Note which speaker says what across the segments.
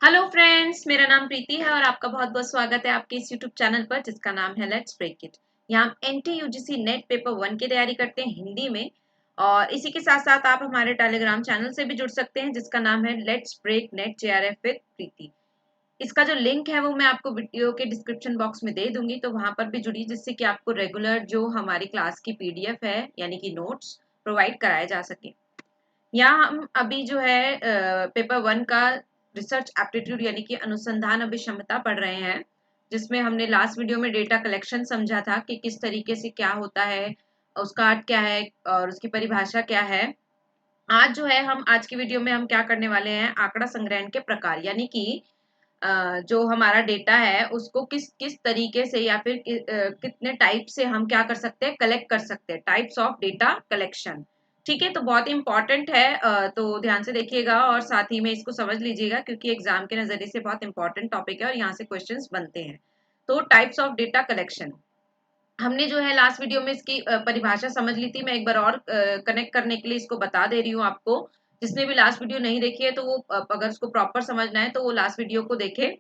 Speaker 1: Hello friends, मेरा नाम प्रीति है और आपका बहुत बहुत स्वागत है आपके इस यूट्यूब चैनल पर जिसका नाम है लेट्स ब्रेक इट। यहाँ हम एनटी यूजीसी नेट पेपर 1 की तैयारी करते हैं हिंदी में। और इसी के साथ साथ आप हमारे टेलीग्राम चैनल से भी जुड़ सकते हैं जिसका नाम है let's break NET JRF with Preeti. इसका जो लिंक है वो मैं आपको वीडियो के डिस्क्रिप्शन बॉक्स में दे दूंगी, तो वहां पर भी जुड़िए जिससे कि आपको रेगुलर जो हमारी क्लास की पीडीएफ है यानी कि नोट्स प्रोवाइड कराए जा सके। यहाँ हम अभी जो है पेपर 1 का रिसर्च एप्टीट्यूड यानी कि अनुसंधान अभिक्षमता पढ़ रहे हैं, जिसमें हमने लास्ट वीडियो में डेटा कलेक्शन समझा था कि किस तरीके से क्या होता है, उसका अर्थ क्या है और उसकी परिभाषा क्या है। आज जो है हम आज की वीडियो में हम क्या करने वाले हैं, आंकड़ा संग्रहण के प्रकार यानी कि जो हमारा डेटा है उसको किस किस तरीके से या फिर कितने टाइप से हम क्या कर सकते हैं, कलेक्ट कर सकते हैं, टाइप्स ऑफ डेटा कलेक्शन। ठीक है, तो बहुत इंपॉर्टेंट है, तो ध्यान से देखिएगा और साथ ही में इसको समझ लीजिएगा क्योंकि एग्जाम के नजरिए से बहुत इंपॉर्टेंट टॉपिक है और यहाँ से क्वेश्चंस बनते हैं। तो टाइप्स ऑफ डेटा कलेक्शन हमने जो है लास्ट वीडियो में इसकी परिभाषा समझ ली थी। मैं एक बार और कनेक्ट करने के लिए इसको बता दे रही हूँ आपको। जिसने भी लास्ट वीडियो नहीं देखी है तो वो अगर उसको प्रॉपर समझना है तो वो लास्ट वीडियो को देखे।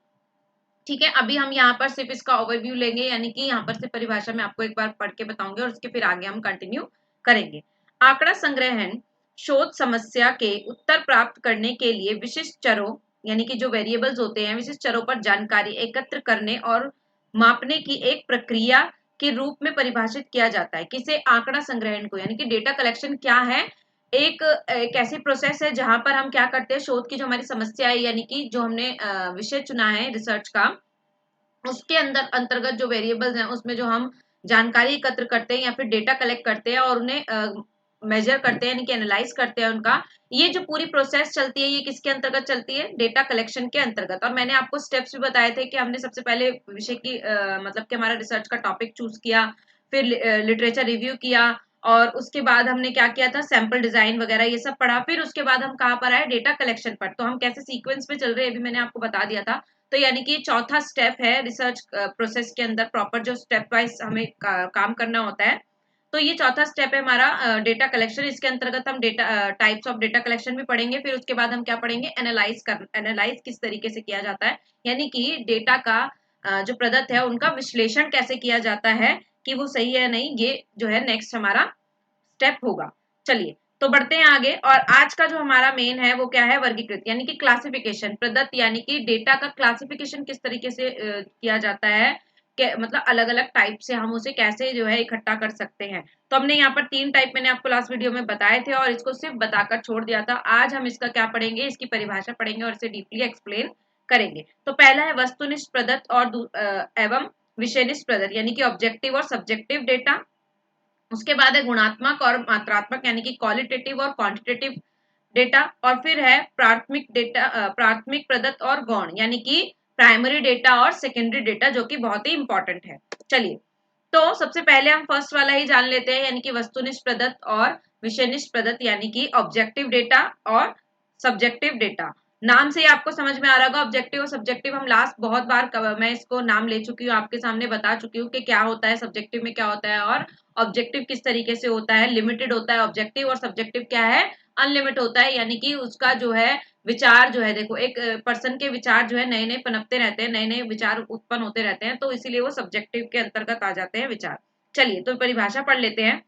Speaker 1: ठीक है, अभी हम यहाँ पर सिर्फ इसका ओवरव्यू लेंगे यानी कि यहाँ पर से परिभाषा मैं आपको एक बार पढ़ के बताऊंगी और उसके फिर आगे हम कंटिन्यू करेंगे। आंकड़ा संग्रहण शोध समस्या के उत्तर प्राप्त करने के लिए विशिष्ट चरों यानी कि जो वेरिएबल्स होते हैं, विशिष्ट चरों पर जानकारी एकत्र करने और मापने की एक प्रक्रिया के रूप में परिभाषित किया जाता है। किसे? आंकड़ा संग्रहण को। यानी कि डेटा कलेक्शन क्या है? एक एक ऐसी प्रोसेस है जहां पर हम क्या करते हैं, शोध की जो हमारी समस्या है यानी कि जो हमने विषय चुना है रिसर्च का, उसके अंदर अंतर्गत जो वेरिएबल्स हैं उसमें जो हम जानकारी एकत्र करते हैं या फिर डेटा कलेक्ट करते हैं और उन्हें मेजर करते हैं यानी कि एनालाइज करते हैं उनका, ये जो पूरी प्रोसेस चलती है ये किसके अंतर्गत चलती है? डेटा कलेक्शन के अंतर्गत। और मैंने आपको स्टेप्स भी बताए थे कि हमने सबसे पहले विषय की मतलब कि हमारा रिसर्च का टॉपिक चूज किया, फिर लिटरेचर रिव्यू किया और उसके बाद हमने क्या किया था, सैंपल डिजाइन वगैरह ये सब पढ़ा। फिर उसके बाद हम कहाँ पर आए, डेटा कलेक्शन पर। तो हम कैसे सीक्वेंस में चल रहे हैं अभी मैंने आपको बता दिया था। तो यानी कि चौथा स्टेप है रिसर्च प्रोसेस के अंदर, प्रॉपर जो स्टेप वाइज हमें काम करना होता है। तो ये चौथा स्टेप है हमारा डेटा कलेक्शन। इसके अंतर्गत हम data types of data collection भी पढ़ेंगे। फिर उसके बाद हम क्या पढ़ेंगे, एनालाइज किस तरीके से किया जाता है यानी कि डेटा का जो प्रदत्त है उनका विश्लेषण कैसे किया जाता है कि वो सही है नहीं, ये जो है नेक्स्ट हमारा स्टेप होगा। चलिए तो बढ़ते हैं आगे। और आज का जो हमारा मेन है वो क्या है, वर्गीकृत यानी कि क्लासिफिकेशन। प्रदत्त यानी कि डेटा का क्लासिफिकेशन किस तरीके से किया जाता है, मतलब अलग अलग टाइप से हम उसे कैसे जो है इकट्ठा कर सकते हैं। तो हमने यहाँ पर 3 टाइप मैंने आपको लास्ट वीडियो में बताए थे और इसको सिर्फ बताकर छोड़ दिया था। आज हम इसका क्या पढ़ेंगे, इसकी परिभाषा पढ़ेंगे और इसे डीपली एक्सप्लेन करेंगे। तो पहला है वस्तुनिष्ठ प्रदत्त और एवं विषयनिष्ठ प्रदत्त यानी कि ऑब्जेक्टिव और सब्जेक्टिव डेटा। उसके बाद है गुणात्मक और मात्रात्मक यानी कि क्वालिटेटिव और क्वांटिटेटिव डेटा। और फिर है प्राथमिक डेटा, प्राथमिक प्रदत्त और गौण यानी कि प्राइमरी डेटा और सेकेंडरी डेटा, जो कि बहुत ही इंपॉर्टेंट है। चलिए तो सबसे पहले हम फर्स्ट वाला ही जान लेते हैं यानी कि वस्तुनिष्ठ प्रदत्त और विषयनिष्ठ प्रदत्त यानी कि ऑब्जेक्टिव डेटा और सब्जेक्टिव डेटा। नाम से ही आपको समझ में आ रहा होगा ऑब्जेक्टिव और सब्जेक्टिव। हम लास्ट बहुत बार मैं इसको नाम ले चुकी हूँ, आपके सामने बता चुकी हूँ कि क्या होता है, सब्जेक्टिव में क्या होता है और ऑब्जेक्टिव किस तरीके से होता है। लिमिटेड होता है ऑब्जेक्टिव और सब्जेक्टिव क्या है, अनलिमिटेड होता है। यानी कि उसका जो है विचार जो है, देखो एक पर्सन के विचार जो है नए नए पनपते रहते हैं, नए नए विचार उत्पन्न होते रहते हैं, तो इसीलिए वो सब्जेक्टिव के अंतर्गत आ जाते हैं विचार। चलिए तो परिभाषा पढ़ लेते हैं।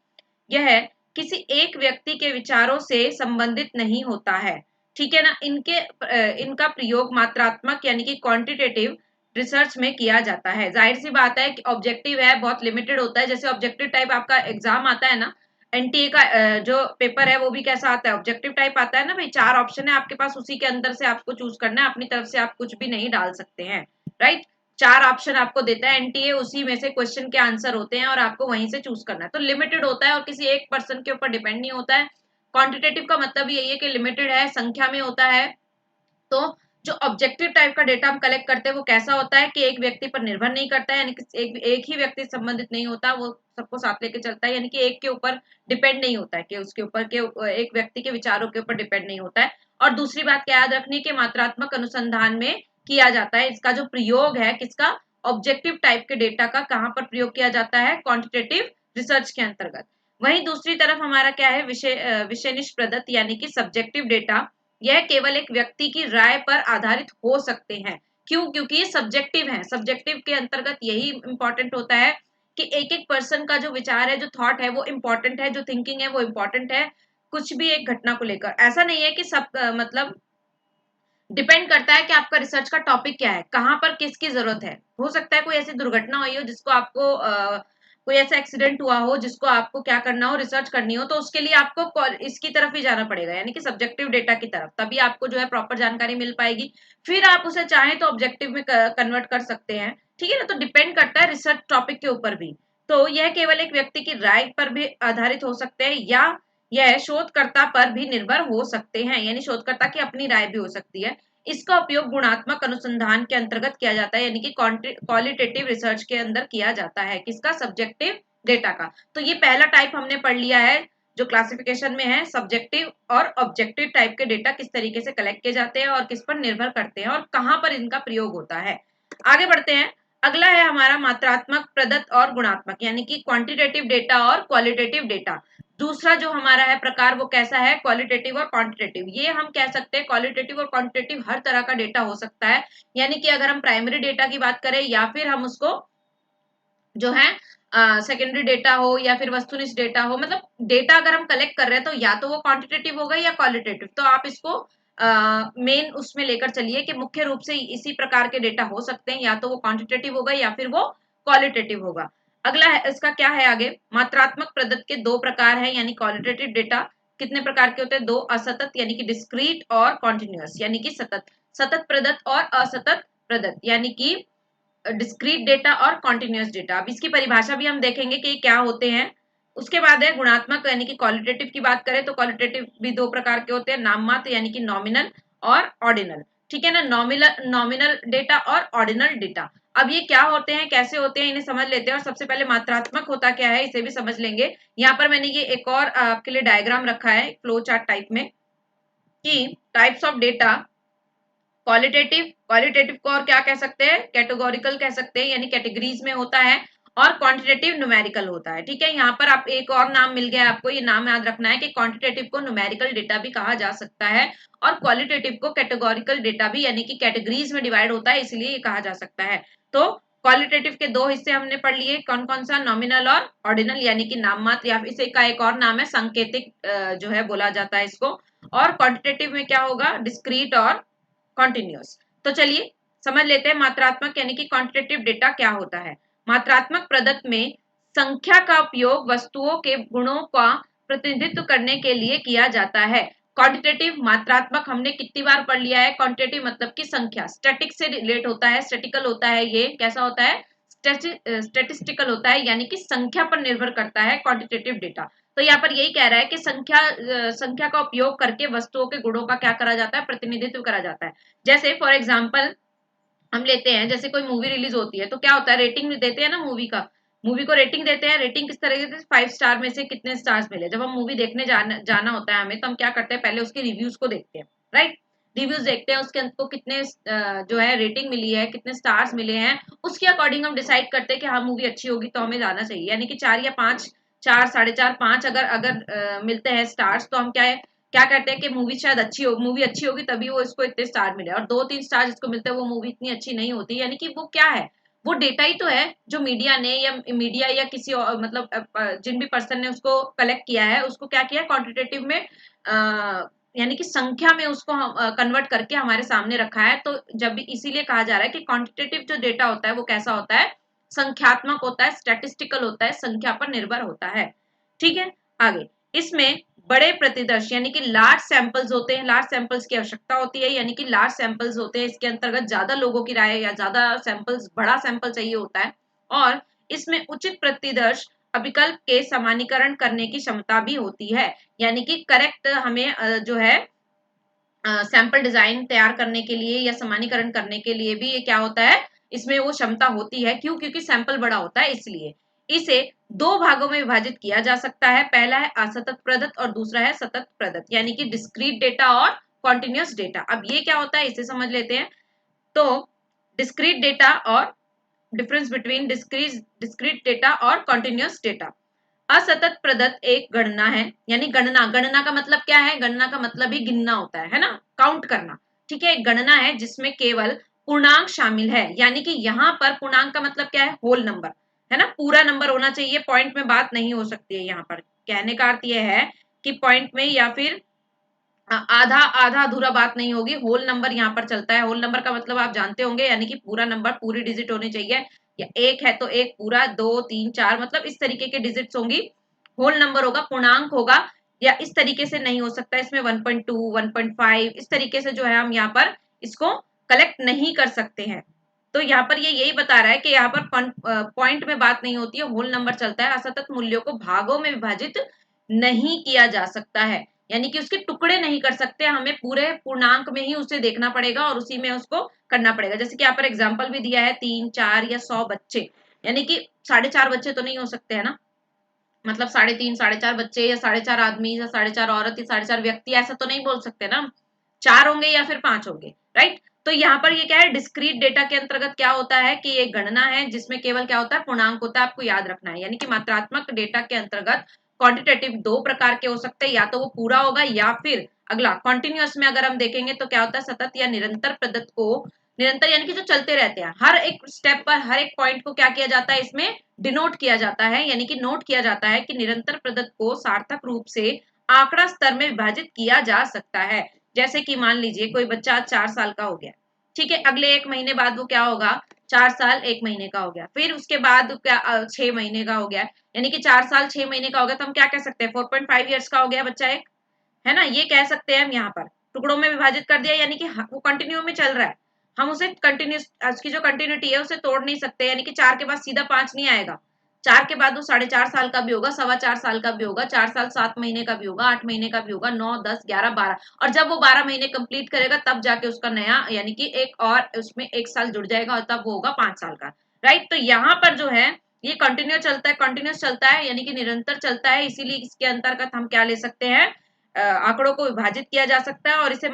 Speaker 1: यह है किसी एक व्यक्ति के विचारों से संबंधित नहीं होता है। ठीक है ना, इनका प्रयोग मात्रात्मक यानी कि क्वांटिटेटिव रिसर्च में किया जाता है। जाहिर सी बात है कि ऑब्जेक्टिव है, बहुत लिमिटेड होता है। जैसे ऑब्जेक्टिव टाइप आपका एग्जाम आता है ना, एनटीए का जो पेपर है वो भी कैसा आता है, ऑब्जेक्टिव टाइप आता है ना भाई। 4 ऑप्शन है आपके पास, उसी के अंदर से आपको चूज करना है, अपनी तरफ से आप कुछ भी नहीं डाल सकते हैं, राइट। 4 ऑप्शन आपको देता है एनटीए, उसी में से क्वेश्चन के आंसर होते हैं और आपको वहीं से चूज करना है। तो लिमिटेड होता है और किसी एक पर्सन के ऊपर डिपेंड नहीं होता है। क्वांटिटेटिव का मतलब यही है कि लिमिटेड है, संख्या में होता है। तो जो ऑब्जेक्टिव टाइप का डेटा हम कलेक्ट करते हैं वो कैसा होता है कि एक व्यक्ति पर निर्भर नहीं करता है, यानी कि एक ही व्यक्ति संबंधित नहीं होता, वो सबको साथ लेके चलता है। यानी कि एक के ऊपर डिपेंड नहीं होता है कि उसके ऊपर के एक व्यक्ति के विचारों के ऊपर डिपेंड नहीं होता है। और दूसरी बात क्या याद रखनी है कि मात्रात्मक अनुसंधान में किया जाता है। इसका जो प्रयोग है किसका, ऑब्जेक्टिव टाइप के डेटा का, कहाँ पर प्रयोग किया जाता है, क्वांटिटेटिव रिसर्च के अंतर्गत। वहीं दूसरी तरफ हमारा क्या है, विषयनिष्ठ प्रदत्त यानी कि सब्जेक्टिव डेटा। यह केवल एक व्यक्ति की राय पर आधारित हो सकते हैं। क्यों? क्योंकि ये सब्जेक्टिव है। सब्जेक्टिव के अंतर्गत यही इंपॉर्टेंट होता है कि एक एक पर्सन का जो विचार है, जो थॉट है, वो इंपॉर्टेंट है, जो थिंकिंग है वो इंपॉर्टेंट है, कुछ भी एक घटना को लेकर। ऐसा नहीं है कि सब मतलब डिपेंड करता है कि आपका रिसर्च का टॉपिक क्या है, कहाँ पर किसकी जरूरत है। हो सकता है कोई ऐसी दुर्घटना हुई हो जिसको आपको कोई ऐसा एक्सीडेंट हुआ हो जिसको आपको क्या करना हो, रिसर्च करनी हो, तो उसके लिए आपको इसकी तरफ ही जाना पड़ेगा, यानी कि सब्जेक्टिव डेटा की तरफ, तभी आपको जो है प्रॉपर जानकारी मिल पाएगी। फिर आप उसे चाहें तो ऑब्जेक्टिव में कन्वर्ट कर सकते हैं। ठीक है ना, तो डिपेंड करता है रिसर्च टॉपिक के ऊपर भी। तो यह केवल एक व्यक्ति की राय पर भी आधारित हो सकते हैं, या यह शोधकर्ता पर भी निर्भर हो सकते हैं, यानी शोधकर्ता की अपनी राय भी हो सकती है। इसका उपयोग गुणात्मक अनुसंधान के अंतर्गत किया जाता है, यानी कि क्वालिटेटिव रिसर्च के अंदर किया जाता है। किसका? सब्जेक्टिव डेटा का। तो ये पहला टाइप हमने पढ़ लिया है जो क्लासिफिकेशन में है, सब्जेक्टिव और ऑब्जेक्टिव टाइप के डेटा किस तरीके से कलेक्ट किए जाते हैं और किस पर निर्भर करते हैं और कहाँ पर इनका प्रयोग होता है। आगे बढ़ते हैं। अगला है हमारा मात्रात्मक, प्रदत्त और गुणात्मक, यानी कि क्वांटिटेटिव डेटा और क्वालिटेटिव डेटा। दूसरा जो हमारा है प्रकार वो कैसा है? क्वालिटेटिव और क्वांटिटेटिव। ये हम कह सकते हैं क्वालिटेटिव और क्वांटिटेटिव हर तरह का डेटा हो सकता है, यानी कि अगर हम प्राइमरी डेटा की बात करें या फिर हम उसको जो है सेकेंडरी डेटा हो या फिर वस्तुनिष्ठ डेटा हो, मतलब डेटा अगर हम कलेक्ट कर रहे हैं तो या तो वो क्वांटिटेटिव होगा या क्वालिटेटिव। तो आप इसको मेन उसमें लेकर चलिए कि मुख्य रूप से इसी प्रकार के डेटा हो सकते हैं, या तो वो क्वांटिटेटिव होगा या फिर वो क्वालिटेटिव होगा। अगला है इसका क्या है आगे? मात्रात्मक प्रदत्त के दो प्रकार है, यानी क्वालिटेटिव डेटा कितने प्रकार के होते हैं? दो, असतत यानी कि डिस्क्रीट और कॉन्टिन्यूअस यानी कि सतत। सतत प्रदत्त और असतत प्रदत्त, यानी कि डिस्क्रीट डेटा और कॉन्टिन्यूअस डेटा। अब इसकी परिभाषा भी हम देखेंगे कि क्या होते हैं। उसके बाद है गुणात्मक, यानी कि क्वालिटेटिव की बात करें तो क्वालिटेटिव भी दो प्रकार के होते हैं, नाम मात्र यानी कि नॉमिनल और ऑर्डिनल। ठीक है ना, नॉमिनल नॉमिनल डेटा और ऑर्डिनल डेटा। अब ये क्या होते हैं, कैसे होते हैं, इन्हें समझ लेते हैं। और सबसे पहले मात्रात्मक होता क्या है इसे भी समझ लेंगे। यहाँ पर मैंने ये एक और आपके लिए डायग्राम रखा है फ्लो चार्ट टाइप में, कि types of data. Qualitative, qualitative को और क्या कह सकते हैं? कैटेगोरिकल कह सकते हैं, यानी कैटेगरीज में होता है। और क्वांटिटेटिव न्यूमेरिकल होता है। ठीक है, यहाँ पर आप एक और नाम मिल गया आपको, ये नाम याद रखना है कि क्वांटिटेटिव को न्यूमेरिकल डेटा भी कहा जा सकता है और क्वालिटेटिव को कैटेगोरिकल डेटा भी, यानी कि कैटेगरीज में डिवाइड होता है, इसलिए ये कहा जा सकता है। तो क्वालिटेटिव के दो हिस्से हमने पढ़ लिए, कौन कौन सा? नॉमिनल और ऑर्डिनल, यानी कि नाम मात्र, या इसे का एक और नाम है सांकेतिक जो है बोला जाता है इसको। और क्वांटिटेटिव में क्या होगा? डिस्क्रीट और कॉन्टिन्यूअस। तो चलिए समझ लेते हैं मात्रात्मक यानी कि क्वांटिटेटिव डेटा क्या होता है। मात्रात्मक प्रदत्त में संख्या का उपयोग वस्तुओं के गुणों का प्रतिनिधित्व करने के लिए किया जाता है। क्वांटिटेटिव, मात्रात्मक हमने कितनी बार पढ़ लिया है। क्वांटिटेटिव मतलब कि संख्या, स्टैटिक से रिलेट होता है, स्टैटिकल होता है, ये कैसा होता है? स्टैटिस्टिकल होता है, यानी कि संख्या पर निर्भर करता है क्वांटिटेटिव डेटा। तो यहाँ पर यही कह रहा है कि संख्या का उपयोग करके वस्तुओं के गुणों का क्या करा जाता है? प्रतिनिधित्व करा जाता है। जैसे फॉर एग्जाम्पल हम लेते हैं, जैसे कोई मूवी रिलीज होती है तो क्या होता है? रेटिंग देते हैं ना मूवी का, मूवी को रेटिंग देते हैं। रेटिंग किस तरीके से? 5 स्टार में से कितने स्टार्स मिले। जब हम मूवी देखने जाना होता है हमें, तो हम क्या करते हैं? पहले उसके रिव्यूज को देखते हैं, राइट। रिव्यूज देखते हैं, उसके को कितने जो है रेटिंग मिली है, कितने स्टार्स मिले हैं, उसके अकॉर्डिंग हम डिसाइड करते हैं कि हाँ मूवी अच्छी होगी तो हमें जाना चाहिए। यानी कि 4 या 5, 4, 4.5, 5 अगर अगर मिलते हैं स्टार्स, तो हम क्या कहते हैं कि मूवी शायद अच्छी हो, मूवी अच्छी होगी तभी वो इसको इतने स्टार मिले। और 2-3 स्टार जिसको मिलते हैं वो मूवी इतनी अच्छी नहीं होती। यानी कि वो क्या है? वो डेटा ही तो है जो मीडिया या किसी और मतलब जिन भी पर्सन ने उसको कलेक्ट किया है, उसको क्या किया? क्वांटिटेटिव में यानी कि संख्या में उसको कन्वर्ट करके हमारे सामने रखा है। तो जब भी इसीलिए कहा जा रहा है कि क्वांटिटेटिव जो डेटा होता है वो कैसा होता है? संख्यात्मक होता है, स्टैटिस्टिकल होता है, संख्या पर निर्भर होता है। ठीक है, आगे इसमें बड़े प्रतिदर्श यानी कि लार्ज सैंपल्स होते हैं। लार्ज सैंपल्स की आवश्यकता होती है, यानी कि लार्ज सैंपल्स होते हैं, इसके अंतर्गत ज्यादा लोगों की राय या ज्यादा सैंपल्स, बड़ा सैंपल चाहिए होता है। और इसमें उचित प्रतिदर्श अभिकल्प के समानीकरण करने की क्षमता भी होती है, यानी कि करेक्ट हमें जो है सैंपल डिजाइन तैयार करने के लिए या समानीकरण करने के लिए भी ये क्या होता है? इसमें वो क्षमता होती है। क्यों? क्योंकि सैंपल बड़ा होता है इसलिए। इसे दो भागों में विभाजित किया जा सकता है, पहला है असतत प्रदत्त और दूसरा है सतत प्रदत्त, यानी कि डिस्क्रीट डेटा और कॉन्टिन्यूअस डेटा। अब ये क्या होता है इसे समझ लेते हैं। तो डिस्क्रीट डेटा और डिफरेंस बिटवीन डिस्क्रीट डेटा और कॉन्टिन्यूअस डेटा। असतत प्रदत्त एक गणना है, यानी गणना, गणना का मतलब क्या है, गणना का मतलब ही गिनना होता है ना, काउंट करना। ठीक है, एक गणना है जिसमें केवल पूर्णांक शामिल है, यानी कि यहाँ पर पूर्णांक का मतलब क्या है, होल नंबर, है ना, पूरा नंबर होना चाहिए, पॉइंट में बात नहीं हो सकती है। यहाँ पर कहने का अर्थ यह है कि पॉइंट में या फिर आधा आधा अधूरा बात नहीं होगी, होल नंबर यहाँ पर चलता है। होल नंबर का मतलब आप जानते होंगे, यानी कि पूरा नंबर, पूरी डिजिट होनी चाहिए, या एक है तो एक पूरा, दो तीन चार, मतलब इस तरीके के डिजिट्स होंगी, होल नंबर होगा, पूर्णांक होगा, या इस तरीके से नहीं हो सकता, इसमें 1.2 1.5 इस तरीके से जो है हम यहाँ पर इसको कलेक्ट नहीं कर सकते हैं। तो यहाँ पर ये यही बता रहा है कि यहाँ पर पॉइंट में बात नहीं होती है, होल नंबर चलता है। असतत मूल्यों को भागों में विभाजित नहीं किया जा सकता है, यानी कि उसके टुकड़े नहीं कर सकते, हमें पूरे पूर्णांक में ही उसे देखना पड़ेगा और उसी में उसको करना पड़ेगा। जैसे कि यहाँ पर एग्जाम्पल भी दिया है, 3 4 या 100 बच्चे, यानी कि 4.5 बच्चे तो नहीं हो सकते, है ना, मतलब 3.5 4.5 बच्चे, या 4.5 आदमी, या 4.5 औरत, या 4.5 व्यक्ति, ऐसा तो नहीं बोल सकते ना, 4 होंगे या फिर 5 होंगे, राइट। तो यहाँ पर ये क्या है, डिस्क्रीट डेटा के अंतर्गत क्या होता है कि ये गणना है जिसमें केवल क्या होता है, पूर्णांक होता है, आपको याद रखना है। यानी कि मात्रात्मक डेटा के अंतर्गत क्वांटिटेटिव दो प्रकार के हो सकते हैं, या तो वो पूरा होगा, या फिर अगला कॉन्टिन्यूअस में अगर हम देखेंगे तो क्या होता है, सतत या निरंतर प्रदत्त को, निरंतर यानी कि जो चलते रहते हैं, हर एक स्टेप पर हर एक पॉइंट को क्या किया जाता है, इसमें डिनोट किया जाता है, यानी कि नोट किया जाता है कि निरंतर प्रदत्त को सार्थक रूप से आंकड़ा स्तर में विभाजित किया जा सकता है। जैसे कि मान लीजिए कोई बच्चा 4 साल का हो गया, ठीक है, अगले 1 महीने बाद वो क्या होगा, 4 साल 1 महीने का हो गया, फिर उसके बाद क्या 6 महीने का हो गया, यानी कि 4 साल 6 महीने का हो गया, तो हम क्या कह सकते हैं, 4.5 ईयर्स का हो गया बच्चा एक, है ना, ये कह सकते हैं हम। यहाँ पर टुकड़ों में विभाजित कर दिया, यानी कि वो कंटिन्यू में चल रहा है, हम उसे कंटिन्यूस, उसकी जो कंटिन्यूटी है उसे तोड़ नहीं सकते, यानी कि 4 के बाद सीधा 5 नहीं आएगा, 4 के बाद वो 4.5 साल का भी होगा, 4.25 साल का भी होगा, 4 साल 7 महीने का भी होगा, 8 महीने का भी होगा, 9 10 11 12, और जब वो 12 महीने कंप्लीट करेगा तब जाके उसका नया, यानी कि एक और उसमें 1 साल जुड़ जाएगा, और तब वो होगा 5 साल का, राइट। तो यहाँ पर जो है ये कंटिन्यू चलता है, कंटिन्यूस चलता है, यानी कि निरंतर चलता है, इसीलिए इसके अंतर्गत हम क्या ले सकते हैं, आंकड़ों को विभाजित किया जा सकता है, और इसे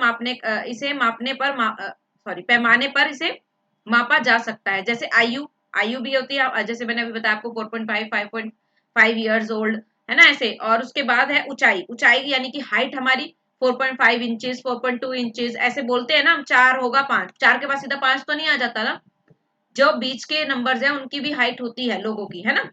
Speaker 1: मापने पर सॉरी पैमाने पर इसे मापा जा सकता है। जैसे आयु, आयु भी होती है, जैसे मैंने अभी बताया आपको 4.5 5.5 इयर्स ओल्ड, है ना, ऐसे। और उसके बाद है ऊंचाई, ऊंचाई यानी कि हाइट हमारी 4.5 इंचेस 4.2 इंचेस ऐसे बोलते हैं ना हम, 4 होगा 5, 4 के बाद सीधा 5 तो नहीं आ जाता ना, जो बीच के नंबर्स हैं उनकी भी हाइट होती है लोगों की, है ना,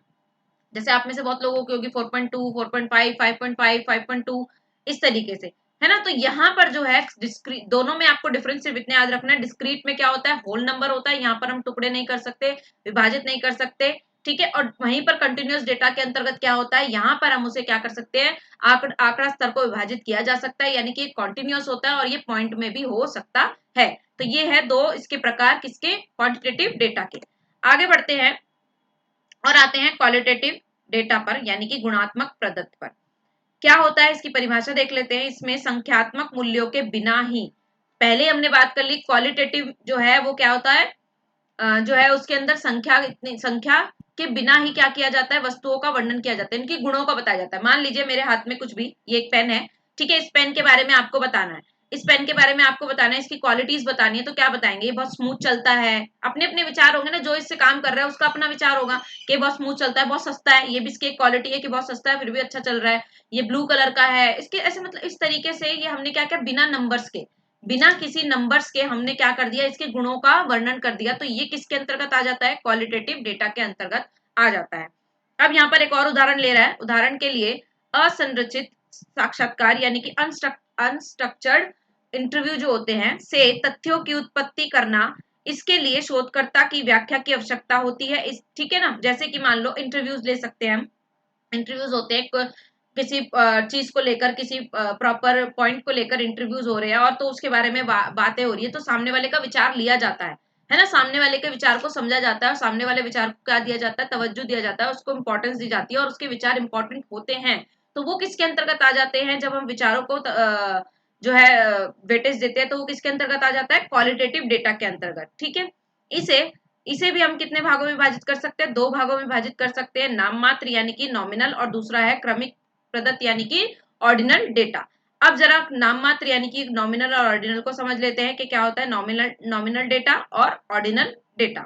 Speaker 1: जैसे आप में से बहुत लोगों की होगी 4.2 4.5 5.5 5.2 इस तरीके से, है ना। तो यहाँ पर जो है डिस्क्रीट, दोनों में आपको डिफरेंस सिर्फ इतने याद रखना है, डिस्क्रीट में क्या होता है, होल नंबर होता है, यहाँ पर हम टुकड़े नहीं कर सकते, विभाजित नहीं कर सकते, ठीक है। और वहीं पर कंटिन्यूअस डेटा के अंतर्गत क्या होता है, यहाँ पर हम उसे क्या कर सकते हैं, आंकड़ा स्तर को विभाजित किया जा सकता है, यानी कि कॉन्टिन्यूअस होता है और ये पॉइंट में भी हो सकता है। तो ये है दो इसके प्रकार, किसके, क्वांटिटेटिव डेटा के। आगे बढ़ते हैं और आते हैं क्वालिटेटिव डेटा पर, यानी कि गुणात्मक प्रदत्त पर। क्या होता है इसकी परिभाषा देख लेते हैं। इसमें संख्यात्मक मूल्यों के बिना ही, पहले हमने बात कर ली, क्वालिटेटिव जो है वो क्या होता है, जो है उसके अंदर संख्या, इतनी संख्या के बिना ही क्या किया जाता है, वस्तुओं का वर्णन किया जाता है, इनकी गुणों का बताया जाता है। मान लीजिए मेरे हाथ में कुछ भी, ये एक पेन है, ठीक है, इस पेन के बारे में आपको बताना है, इस पेन के बारे में आपको बताना है, इसकी क्वालिटीज बतानी है, तो क्या बताएंगे, ये बहुत स्मूथ चलता है, अपने अपने विचार होंगे ना, जो इससे काम कर रहा है उसका अपना विचार होगा कि बहुत स्मूथ चलता है, बहुत सस्ता है, ये भी इसकी एक क्वालिटी है कि बहुत सस्ता है फिर भी अच्छा चल रहा है, ये ब्लू कलर का है, इसके ऐसे मतलब इस तरीके से ये हमने क्या किया, बिना नंबर्स के, बिना किसी नंबर्स के हमने क्या कर दिया, इसके गुणों का वर्णन कर दिया। तो ये किसके अंतर्गत आ जाता है, क्वालिटेटिव डेटा के अंतर्गत आ जाता है। अब यहाँ पर एक और उदाहरण ले रहा है, उदाहरण के लिए असंरचित साक्षात्कार, यानी कि अनस्ट्रक्चर्ड इंटरव्यू जो होते हैं से तथ्यों की उत्पत्ति करना, इसके लिए शोधकर्ता की व्याख्या की आवश्यकता होती है। इस ठीक है ना, जैसे कि मान लो इंटरव्यूज ले सकते हैं हम, इंटरव्यूज होते हैं किसी चीज को लेकर, किसी प्रॉपर पॉइंट को लेकर इंटरव्यूज हो रहे हैं, और तो उसके बारे में बातें हो रही है, तो सामने वाले का विचार लिया जाता है ना, सामने वाले के विचार को समझा जाता है, और सामने वाले विचार को क्या दिया जाता है, तवज्जो दिया जाता है, उसको इंपॉर्टेंस दी जाती है, और उसके विचार इंपॉर्टेंट होते हैं। तो वो किसके अंतर्गत आ जाते हैं, जब हम विचारों को जो है वेटेज देते हैं, तो वो किसके अंतर्गत आ जाता है, क्वालिटेटिव डेटा के अंतर्गत, ठीक है। इसे इसे भी हम कितने भागों में विभाजित कर सकते हैं, दो भागों में विभाजित कर सकते हैं, नाम मात्र यानी कि नॉमिनल, और दूसरा है क्रमिक प्रदत्त यानी कि ऑर्डिनल डेटा। अब जरा नाम मात्र यानी कि नॉमिनल और ऑर्डिनल को समझ लेते हैं कि क्या होता है नॉमिनल डेटा और ऑर्डिनल डेटा।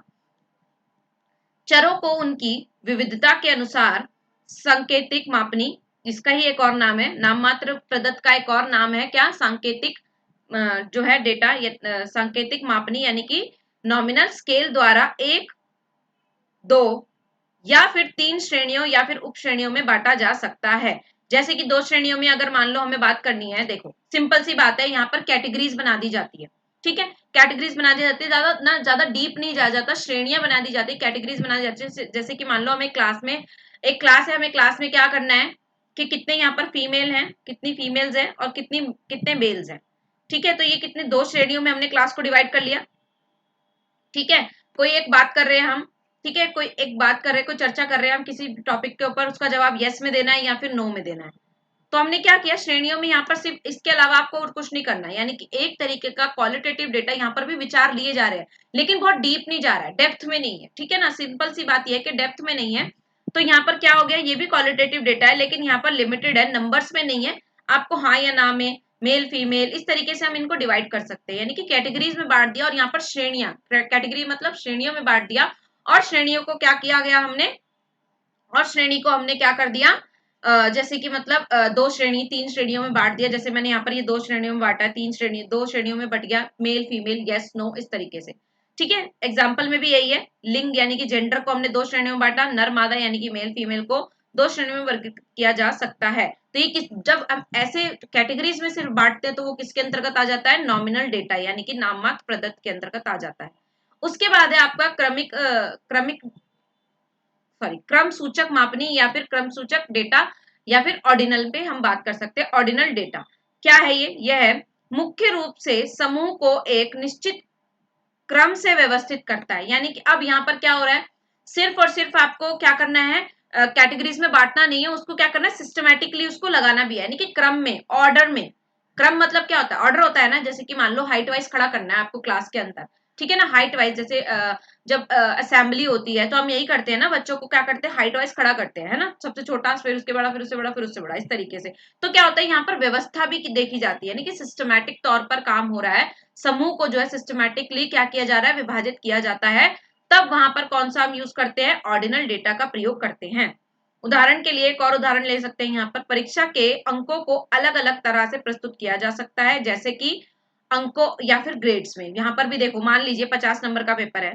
Speaker 1: चरों को उनकी विविधता के अनुसार सांकेतिक मापनी, इसका ही एक और नाम है, नाम मात्र प्रदत्त का एक और नाम है क्या, सांकेतिक जो है डेटा, सांकेतिक मापनी यानी कि नॉमिनल स्केल द्वारा एक, दो या फिर तीन श्रेणियों या फिर उप श्रेणियों में बांटा जा सकता है। जैसे कि दो श्रेणियों में अगर मान लो हमें बात करनी है, देखो सिंपल सी बात है, यहाँ पर कैटेगरीज बना दी जाती है। ठीक है, कैटेगरीज बना दी जाती है, ज्यादा ना ज्यादा डीप नहीं जाया जाता, श्रेणियां बना दी जाती है, कैटेगरीज बना दी जाती है। जैसे कि मान लो हमें क्लास में, एक क्लास है, हमें क्लास में क्या करना है कि कितने यहाँ पर फीमेल हैं, कितनी फीमेल्स हैं और कितने मेल्स हैं। ठीक है, तो ये कितने दो श्रेणियों में हमने क्लास को डिवाइड कर लिया। ठीक है, कोई एक बात कर रहे हैं हम, ठीक है, कोई एक बात कर रहे हैं, कोई चर्चा कर रहे हैं हम किसी टॉपिक के ऊपर, उसका जवाब यस में देना है या फिर नो में देना है। तो हमने क्या किया, श्रेणियों में यहाँ पर सिर्फ इसके अलावा आपको और कुछ नहीं करना है, यानी कि एक तरीके का क्वालिटेटिव डेटा यहाँ पर भी विचार लिए जा रहे हैं, लेकिन बहुत डीप नहीं जा रहा है, डेप्थ में नहीं है। ठीक है ना, सिंपल सी बात यह है कि डेप्थ में नहीं है। तो यहाँ पर क्या हो गया, ये भी क्वालिटेटिव डेटा है लेकिन यहाँ पर लिमिटेड है, नंबर्स में नहीं है, आपको हाँ या ना में, मेल फीमेल इस तरीके से हम इनको डिवाइड कर सकते हैं, यानी कि कैटेगरीज में बांट दिया और यहाँ पर श्रेणियां, कैटेगरी मतलब श्रेणियों में बांट दिया, और श्रेणियों को क्या किया गया हमने, और श्रेणी को हमने क्या कर दिया, जैसे कि मतलब दो श्रेणी तीन श्रेणियों में बांट दिया, जैसे मैंने यहाँ पर ये दो श्रेणियों में बांटा है, तीन श्रेणी दो श्रेणियों में बट गया, मेल फीमेल यस नो इस तरीके से। ठीक है, एग्जाम्पल में भी यही है, लिंग यानी कि जेंडर को हमने दो श्रेणियों में बांटा, नर मादा यानी कि मेल फीमेल को दो श्रेणियों में वर्गीकृत किया जा सकता है। तो ये जब हम ऐसे कैटेगरीज में सिर्फ बांटते हैं तो वो किसके अंतर्गत आ जाता है, नॉमिनल डेटा यानी कि नाममात्र प्रदत्त के अंतर्गत आ जाता है। उसके बाद है आपका क्रमिक क्रम सूचक मापनी या फिर क्रम सूचक डेटा, या फिर ऑर्डिनल पे हम बात कर सकते हैं। ऑर्डिनल डेटा क्या है, ये यह है मुख्य रूप से समूह को एक निश्चित क्रम से व्यवस्थित करता है, यानी कि अब यहाँ पर क्या हो रहा है, सिर्फ और सिर्फ आपको क्या करना है, कैटेगरीज में बांटना नहीं है, उसको क्या करना है, सिस्टमैटिकली उसको लगाना भी है, यानी कि क्रम में, ऑर्डर में। क्रम मतलब क्या होता है, ऑर्डर होता है ना, जैसे कि मान लो हाइट वाइज खड़ा करना है आपको क्लास के अंदर। ठीक है ना, हाइट वाइज, जैसे जब असेंबली होती है तो हम यही करते हैं ना, बच्चों को क्या करते हैं, हाइट वाइज खड़ा करते हैं, है ना, सबसे छोटा फिर उसके बड़ा फिर उससे बड़ा फिर उससे बड़ा इस तरीके से। तो क्या होता है, यहाँ पर व्यवस्था भी देखी जाती है, यानी कि सिस्टमैटिक तौर पर काम हो रहा है, समूह को जो है सिस्टमैटिकली क्या किया जा रहा है, विभाजित किया जाता है। तब वहां पर कौन सा हम यूज करते हैं, ऑर्डिनल डेटा का प्रयोग करते हैं। उदाहरण के लिए एक और उदाहरण ले सकते हैं, यहाँ पर परीक्षा के अंकों को अलग अलग तरह से प्रस्तुत किया जा सकता है, जैसे कि अंकों या फिर ग्रेड्स में। यहाँ पर भी देखो, मान लीजिए 50 नंबर का पेपर है,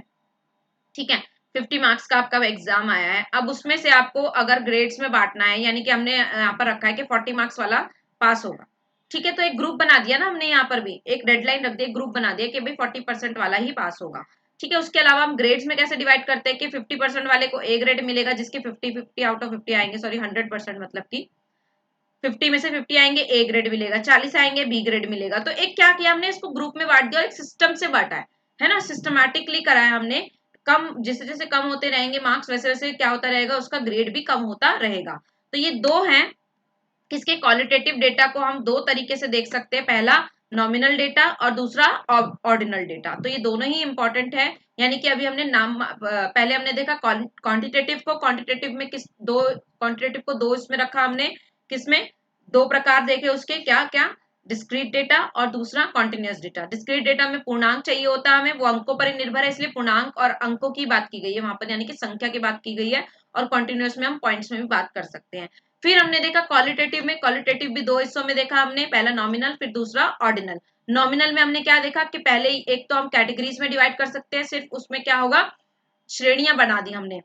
Speaker 1: ठीक है, 50 मार्क्स का आपका एग्जाम आया है, अब उसमें से आपको अगर ग्रेड्स में बांटना है, यानी कि हमने यहाँ पर रखा है कि 40 मार्क्स वाला पास होगा। ठीक है, तो एक ग्रुप बना दिया ना हमने, यहाँ पर भी एक डेडलाइन रख दी, ग्रुप बना दिया कि भाई 40% वाला ही पास होगा। ठीक है, उसके अलावा हम ग्रेड्स में कैसे डिवाइड करते हैं कि 50% वाले को ए ग्रेड मिलेगा, जिसके 50 आउट ऑफ 50 आएंगे, सॉरी 100% मतलब कि 50 में से 50 आएंगे ए ग्रेड मिलेगा, 40 आएंगे बी ग्रेड मिलेगा। तो एक क्या किया हमने, इसको ग्रुप में बांट दिया और एक सिस्टम से बांटा है ना, सिस्टमैटिकली करा है हमने। कम जैसे जैसे कम होते रहेंगे मार्क्स, वैसे वैसे क्या होता रहेगा, उसका ग्रेड भी कम होता रहेगा। तो ये दो हैं किसके, क्वालिटेटिव डेटा को हम दो तरीके से देख सकते हैं, पहला नॉमिनल डेटा और दूसरा ऑर्डिनल डेटा। तो ये दोनों ही इंपॉर्टेंट है, यानी कि अभी हमने नाम पहले हमने देखा क्वांटिटेटिव को, क्वांटिटेटिव में किस दो, क्वांटिटेटिव को दो इसमें रखा हमने, किसमें, दो प्रकार देखे उसके, क्या क्या, डिस्क्रीट डेटा और दूसरा कॉन्टिन्यूस डेटा। डिस्क्रीट डेटा में पूर्णांक चाहिए होता है हमें, वो अंकों पर ही निर्भर है, इसलिए पूर्णांक और अंकों की बात की गई है वहां पर, यानी कि संख्या की बात की गई है, और कॉन्टिन्यूस में हम पॉइंट्स में भी बात कर सकते हैं। फिर हमने देखा क्वालिटेटिव में, क्वालिटेटिव भी दो हिस्सों में देखा हमने, पहला नॉमिनल फिर दूसरा ऑर्डिनल। नॉमिनल में हमने क्या देखा कि पहले एक तो हम कैटेगरीज में डिवाइड कर सकते हैं, सिर्फ उसमें क्या होगा, श्रेणियां बना दी हमने,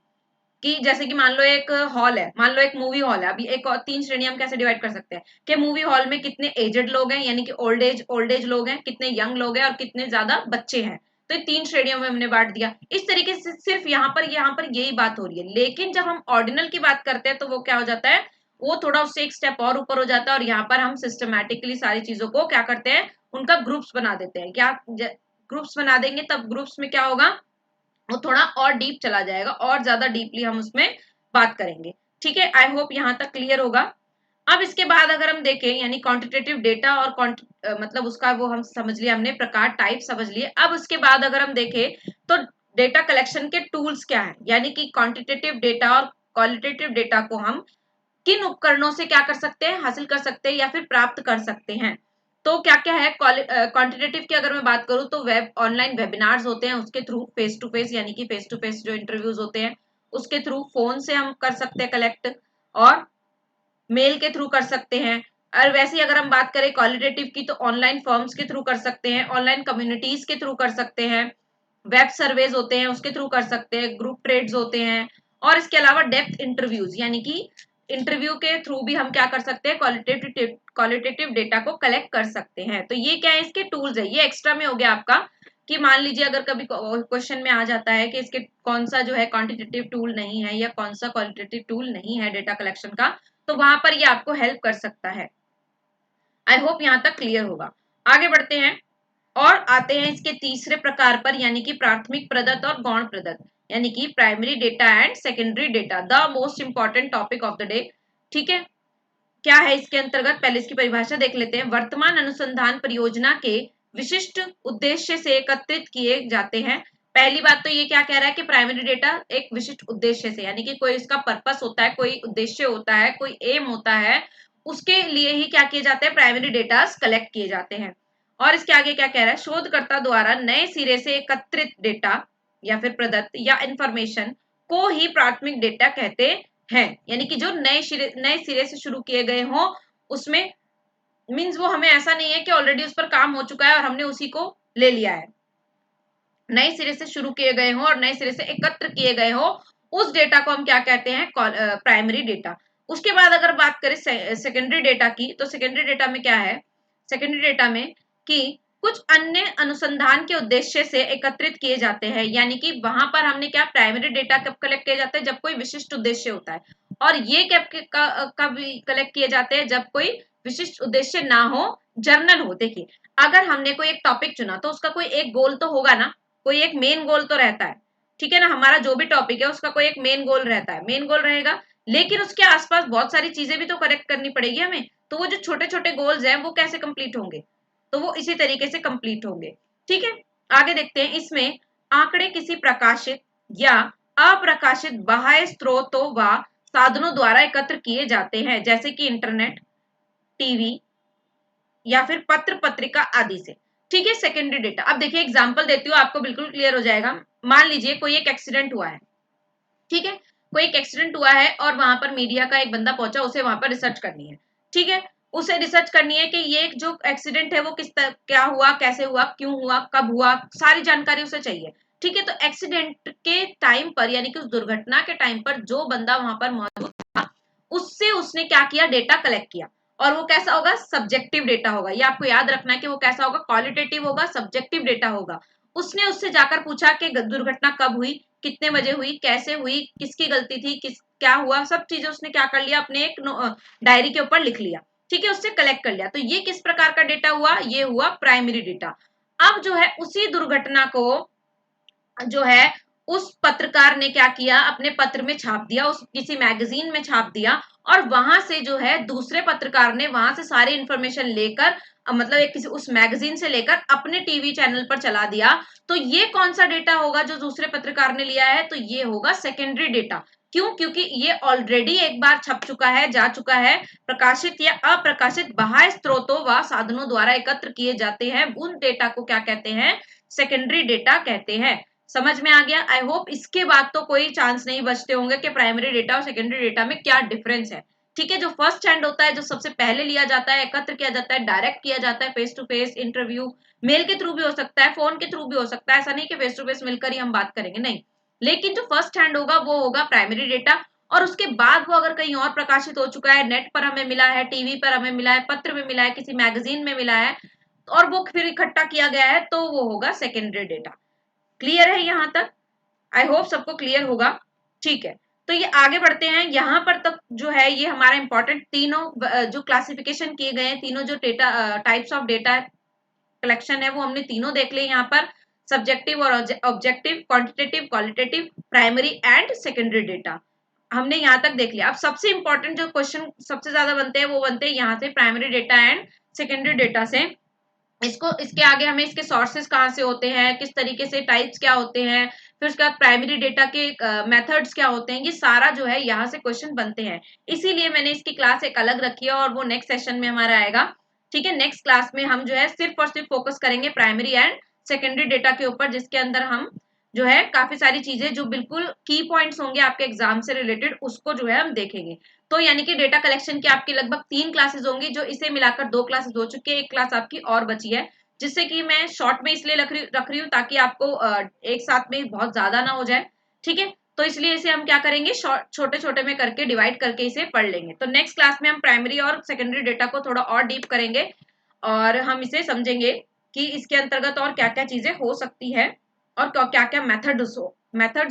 Speaker 1: कि जैसे कि मान लो एक हॉल है, मान लो एक मूवी हॉल है, अभी एक और तीन श्रेणियां हम कैसे डिवाइड कर सकते हैं कि मूवी हॉल में कितने एजेड लोग हैं, यानी कि ओल्ड एज लोग हैं, कितने यंग लोग हैं और कितने ज्यादा बच्चे हैं। तो ये तीन श्रेणियों में हमने बांट दिया। इस तरीके से सिर्फ यहाँ पर यही बात हो रही है, लेकिन जब हम ऑर्डिनल की बात करते हैं तो वो क्या हो जाता है, वो थोड़ा उससे एक स्टेप और ऊपर हो जाता है, और यहाँ पर हम सिस्टमैटिकली सारी चीजों को क्या करते हैं, उनका ग्रुप्स बना देते हैं। क्या ग्रुप्स बना देंगे, तब ग्रुप्स में क्या होगा, वो थोड़ा और डीप चला जाएगा, और ज्यादा डीपली हम उसमें बात करेंगे। ठीक है, आई होप यहाँ तक क्लियर होगा। अब इसके बाद अगर हम देखें, यानी क्वांटिटेटिव डेटा और मतलब उसका वो हम समझ लिया हमने, प्रकार टाइप समझ लिए। अब उसके बाद अगर हम देखें तो डेटा कलेक्शन के टूल्स क्या है, यानी कि क्वांटिटेटिव डेटा और क्वालिटेटिव डेटा को हम किन उपकरणों से क्या कर सकते हैं, हासिल कर सकते हैं या फिर प्राप्त कर सकते हैं। तो क्या क्या है, क्वांटिटेटिव की अगर मैं बात करूं तो वेब ऑनलाइन वेबिनार्स होते हैं, उसके थ्रू फेस टू फेस, यानी कि फेस टू फेस जो इंटरव्यूज होते हैं उसके थ्रू, फोन से हम कर सकते हैं कलेक्ट, और मेल के थ्रू कर सकते हैं। और वैसे ही अगर हम बात करें क्वालिटेटिव की तो ऑनलाइन फॉर्म्स के थ्रू कर सकते हैं, ऑनलाइन कम्युनिटीज के थ्रू कर सकते हैं, वेब सर्वेज होते हैं उसके थ्रू कर सकते हैं, ग्रुप ट्रेड्स होते हैं, और इसके अलावा डेप्थ इंटरव्यूज यानी कि इंटरव्यू के थ्रू भी हम क्या कर सकते हैं, क्वालिटेटिव डेटा को कलेक्ट कर सकते हैं। तो ये क्या है, इसके टूल्स है। ये एक्स्ट्रा में हो गया आपका कि मान लीजिए अगर कभी क्वेश्चन में आ जाता है कि इसके कौन सा जो है क्वांटिटेटिव टूल नहीं है या कौन सा क्वालिटेटिव टूल नहीं है डेटा कलेक्शन का, तो वहां पर ये आपको हेल्प कर सकता है। आई होप यहां तक क्लियर होगा। आगे बढ़ते हैं और आते हैं इसके तीसरे प्रकार पर, यानी कि प्राथमिक प्रदत्त और गौण प्रदत्त, यानी कि primary data and secondary data, the most important topic of the day. ठीक है, क्या है इसके अंतर्गत, पहले इसकी परिभाषा देख लेते हैं। वर्तमान अनुसंधान परियोजना के विशिष्ट उद्देश्य से एकत्रित किए जाते हैं। पहली बात तो ये क्या कह रहा है कि प्राइमरी डेटा एक विशिष्ट उद्देश्य से, यानी कि कोई इसका पर्पस होता है, कोई उद्देश्य होता है, कोई एम होता है, उसके लिए ही क्या किए जाते हैं, प्राइमरी डेटा कलेक्ट किए जाते हैं। और इसके आगे क्या कह रहा है, शोधकर्ता द्वारा नए सिरे से एकत्रित डेटा या फिर प्रदत्त या इंफॉर्मेशन को ही प्राथमिक डेटा कहते हैं। यानी कि जो नए सिरे से शुरू किए गए हों, उसमें मीन्स वो हमें ऐसा नहीं है कि ऑलरेडी उस पर काम हो चुका है और हमने उसी को ले लिया है। नए सिरे से शुरू किए गए हों और नए सिरे से एकत्र किए गए हों, उस डेटा को हम क्या कहते हैं, प्राइमरी डेटा। उसके बाद अगर बात करें सेकेंडरी डेटा की, तो सेकेंडरी डेटा में क्या है, सेकेंडरी डेटा में कि कुछ अन्य अनुसंधान के उद्देश्य से एकत्रित किए जाते हैं। यानी कि वहां पर हमने क्या, प्राइमरी डेटा कब कलेक्ट किए जाते हैं, जब कोई विशिष्ट उद्देश्य होता है। और ये कब कलेक्ट किए जाते हैं, जब कोई विशिष्ट उद्देश्य ना हो, जर्नल हो। देखिए, अगर हमने कोई एक टॉपिक चुना तो उसका कोई एक गोल तो होगा ना, कोई एक मेन गोल तो रहता है। ठीक है ना, हमारा जो भी टॉपिक है उसका कोई एक मेन गोल रहता है, मेन गोल रहेगा, लेकिन उसके आसपास बहुत सारी चीजें भी तो करेक्ट करनी पड़ेगी हमें। तो वो जो छोटे छोटे गोल्स हैं वो कैसे कंप्लीट होंगे, तो वो इसी तरीके से कंप्लीट होंगे। ठीक है, आगे देखते हैं। इसमें आंकड़े किसी प्रकाशित या अप्रकाशित बाह्य स्रोतों व साधनों द्वारा एकत्र किए जाते हैं, जैसे कि इंटरनेट, टीवी या फिर पत्र पत्रिका आदि से। ठीक है, सेकेंडरी डेटा। अब देखिए एग्जांपल देती हूँ, आपको बिल्कुल क्लियर हो जाएगा। मान लीजिए कोई एक एक्सीडेंट हुआ है, ठीक है, कोई एक एक्सीडेंट हुआ है और वहां पर मीडिया का एक बंदा पहुंचा, उसे वहां पर रिसर्च करनी है। ठीक है, उसे रिसर्च करनी है कि ये जो एक्सीडेंट है वो क्या हुआ, कैसे हुआ, क्यों हुआ, कब हुआ, सारी जानकारी उसे चाहिए। ठीक है, तो एक्सीडेंट के टाइम पर यानी कि उस दुर्घटना के टाइम पर जो बंदा वहां पर मौजूद था, उससे उसने क्या किया, डेटा कलेक्ट किया। और वो कैसा होगा, सब्जेक्टिव डेटा होगा। ये आपको याद रखना है कि वो कैसा होगा, क्वालिटेटिव होगा, सब्जेक्टिव डेटा होगा। उसने उससे जाकर पूछा कि दुर्घटना कब हुई, कितने बजे हुई, कैसे हुई, किसकी गलती थी, क्या हुआ, सब चीजें उसने क्या कर लिया, अपने एक डायरी के ऊपर लिख लिया। ठीक है, उससे कलेक्ट कर लिया। तो ये किस प्रकार का डेटा हुआ, ये हुआ प्राइमरी डेटा। अब जो है उसी दुर्घटना को जो है उस पत्रकार ने क्या किया, अपने पत्र में छाप दिया, उस किसी मैगजीन में छाप दिया, और वहां से जो है दूसरे पत्रकार ने वहां से सारी इंफॉर्मेशन लेकर मतलब एक किसी उस मैगजीन से लेकर अपने टीवी चैनल पर चला दिया। तो ये कौन सा डेटा होगा जो दूसरे पत्रकार ने लिया है, तो ये होगा सेकेंडरी डेटा। क्यों, क्योंकि ये ऑलरेडी एक बार छप चुका है, जा चुका है। प्रकाशित या अप्रकाशित बाह्य स्रोतों व साधनों द्वारा एकत्र किए जाते हैं, उन डेटा को क्या कहते हैं, सेकेंडरी डेटा कहते हैं। समझ में आ गया। आई होप इसके बाद तो कोई चांस नहीं बचते होंगे कि प्राइमरी डेटा और सेकेंडरी डेटा में क्या डिफरेंस है। ठीक है, जो फर्स्ट हैंड होता है, जो सबसे पहले लिया जाता है, एकत्र किया जाता है, डायरेक्ट किया जाता है, face to face interview, mail के थ्रू भी हो सकता है, फोन के थ्रू भी हो सकता है, ऐसा नहीं कि फेस टू फेस मिलकर ही हम बात करेंगे, नहीं। लेकिन जो फर्स्ट हैंड होगा वो होगा प्राइमरी डेटा। और उसके बाद वो अगर कहीं और प्रकाशित हो चुका है, नेट पर हमें मिला है, टीवी पर हमें मिला है, पत्र में मिला है, किसी मैगजीन में मिला है, और वो फिर इकट्ठा किया गया है, तो वो होगा सेकेंडरी डेटा। क्लियर है यहां तक, आई होप सबको क्लियर होगा। ठीक है, तो ये आगे बढ़ते हैं। यहां पर तक जो है ये हमारा इंपॉर्टेंट तीनों जो क्लासिफिकेशन किए गए हैं, तीनों जो data types of data collection है, वो हमने तीनों देख लिए यहाँ पर, सब्जेक्टिव और objective, quantitative, qualitative, primary and secondary data हमने यहाँ तक देख लिया। अब सबसे इंपॉर्टेंट जो क्वेश्चन सबसे ज्यादा बनते हैं वो बनते हैं यहाँ से, primary data and secondary data से। इसको इसके आगे हमें इसके सोर्सेज कहाँ से होते हैं, किस तरीके से, टाइप्स क्या होते हैं, फिर उसके बाद प्राइमरी डेटा के मेथड्स क्या होते हैं, ये सारा जो है यहाँ से क्वेश्चन बनते हैं। इसीलिए मैंने इसकी क्लास एक अलग रखी है और वो नेक्स्ट सेशन में हमारा आएगा। ठीक है, नेक्स्ट क्लास में हम जो है सिर्फ और सिर्फ फोकस करेंगे प्राइमरी एंड सेकेंडरी डेटा के ऊपर, जिसके अंदर हम जो है काफी सारी चीजें जो बिल्कुल की पॉइंट्स होंगे आपके एग्जाम से रिलेटेड, उसको जो है हम देखेंगे। तो यानी कि डेटा कलेक्शन की आपकी लगभग 3 क्लासेस होंगी, जो इसे मिलाकर 2 क्लासेस हो चुकी है, एक क्लास आपकी और बची है, जिससे कि मैं शॉर्ट में इसलिए रख रही हूँ ताकि आपको एक साथ में बहुत ज्यादा ना हो जाए। ठीक है, तो इसलिए इसे हम क्या करेंगे, छोटे छोटे में करके डिवाइड करके इसे पढ़ लेंगे। तो नेक्स्ट क्लास में हम प्राइमरी और सेकेंडरी डेटा को थोड़ा और डीप करेंगे और हम इसे समझेंगे कि इसके अंतर्गत और क्या क्या चीजें हो सकती है और क्या क्या मेथड्स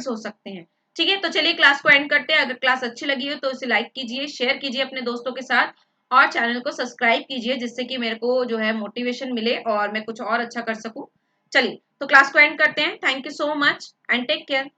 Speaker 1: हो सकते हैं। ठीक है, तो चलिए क्लास को एंड करते हैं। अगर क्लास अच्छी लगी हो तो इसे लाइक कीजिए, शेयर कीजिए अपने दोस्तों के साथ और चैनल को सब्सक्राइब कीजिए, जिससे कि मेरे को जो है मोटिवेशन मिले और मैं कुछ और अच्छा कर सकूं। चलिए, तो क्लास को एंड करते हैं। Thank you so much and take care.